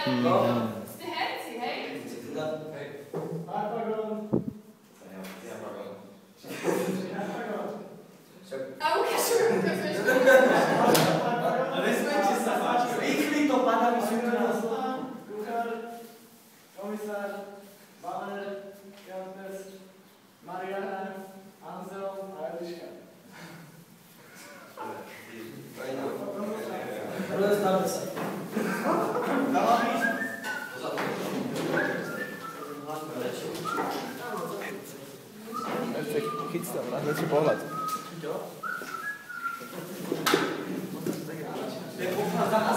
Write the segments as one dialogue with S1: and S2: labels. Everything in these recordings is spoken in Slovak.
S1: Ste herci, hej?
S2: Hej.
S3: Pardon.
S1: A ukážujem.
S2: Nesmejte sa, páči. Rýchli to padá, my sú tu nás.
S3: Kuchár, komisár, Valer, Jaspers, Mariana, Anzel a Eliška.
S2: Rozestavme sa. Dala byť?
S4: Ešte chyť sa, na hneď pohľad.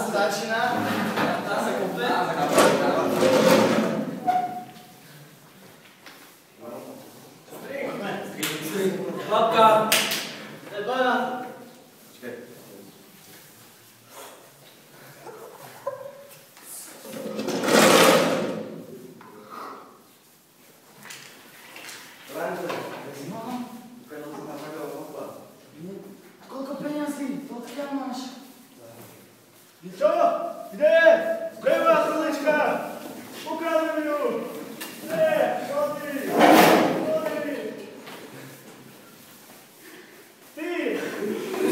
S2: Začína. Dá sa komplet. Chlapka. Nebana. Čekaj.
S3: Koľko peniazí? Odkiaľ máš? Čo? Kde? Kde je moja trlička? Ukradli ju! Kde? Chodí! Chodí! Ty!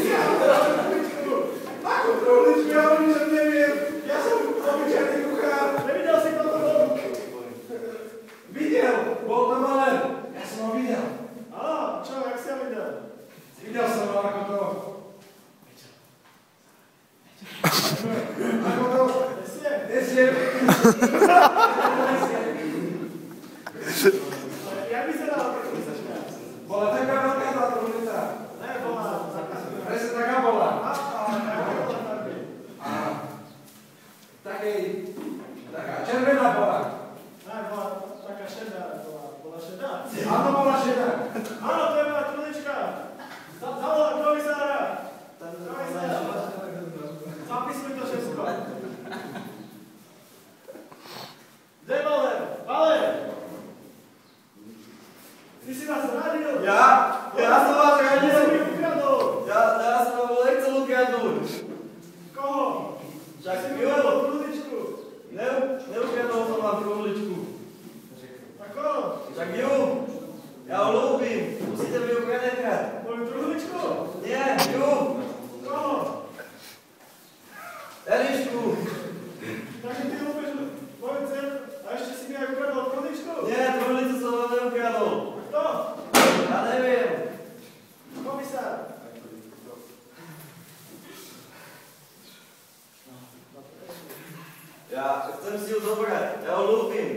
S3: Ja mám teraz trličku! Akú trličku? Ja o ničom neviem! Ja som obyčajný kuchár! Nevidel si toto bol? Videl! Bol to Valer! Ja som ho videl! Á, čo? Jak si ho videl? Videl som ho ako to. Ako to? Nesie. Jak by sa dalo trlička? Bola taká veľká tá trlička. Ne, bola. Presne taká bola. Takej. Taká červená bola. Ne, bola taká šedá. Bola šedá. Áno, bola šedá. Áno, to je moja trlička. Zavolám komisára. Zapisuj to všetko. Kde je Valer? Valer! Ty si nás radil?
S2: Ja som vás radil.
S3: Ty si mi ukradol.
S2: Ja som vám bol nechcel ukradnúť.
S3: Koho?
S2: Však
S3: Si mi
S2: ju.
S3: ukradol trličku.
S2: Neukradol som vám truhličku.
S3: Ako?
S2: Však ju. Ja ho ľúbim. Musíte mi ju prenechať.
S3: Moju truhličku?
S2: Nie, ju.
S3: Koho?
S2: Elišku.
S3: Takže ty ľúbiš moju dceru a ešte si mi aj ukradol trličku?
S2: Nie, truhlicu som vám neukradol.
S3: Kto?
S2: Ja neviem.
S3: Komisár.
S2: Ja chcem si ju zobrať. Ja ho ľúbim.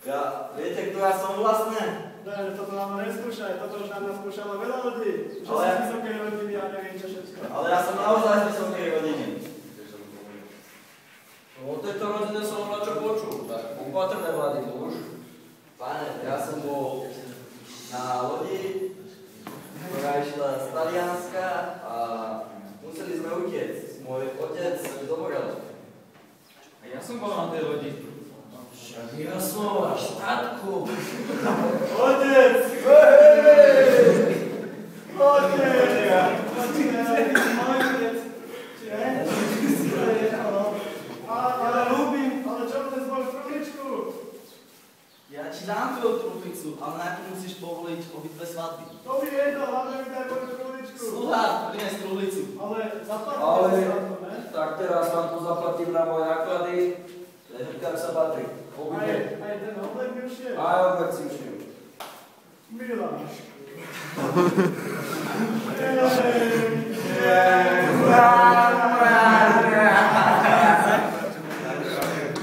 S2: Ja, viete, kto ja som vlastne?
S3: Ne, toto nám neskúšaj, toto už nám skúšalo veľa ľudí. Že
S2: Ale-
S3: si z vysokej rodiny a neviem čo všetko.
S2: Ale ja som naozaj z vysokej rodiny.
S5: O tejto rodine som len čo počul, tak opatrne, mladý muž.
S2: Pane, ja som bol na lodi, ktorá išla z Talianska a museli sme utiecť. Môj otec zomrel.
S5: A ja som bol na tej lodi.
S2: Však ja som až statku.
S3: Otec! Hej! Otec! Môj otec! Ale ľúbim, ale čo budem z moju trličku?
S2: Ja ti dám tvoju truhlicu, ale najprv musíš povoliť obidve svadby.
S3: To mi jedno, hlavne mi daj moju trličku.
S2: Sluha, prines truhlicu.
S3: Ale zaplatíte
S5: Ale,
S3: si za to, ne?
S5: tak teraz vám tu zaplatím na moje náklady.
S2: Kam sa patrí?
S3: Aj ten oblek mi už je.
S5: Aj obed si ušijem.
S3: Miláš.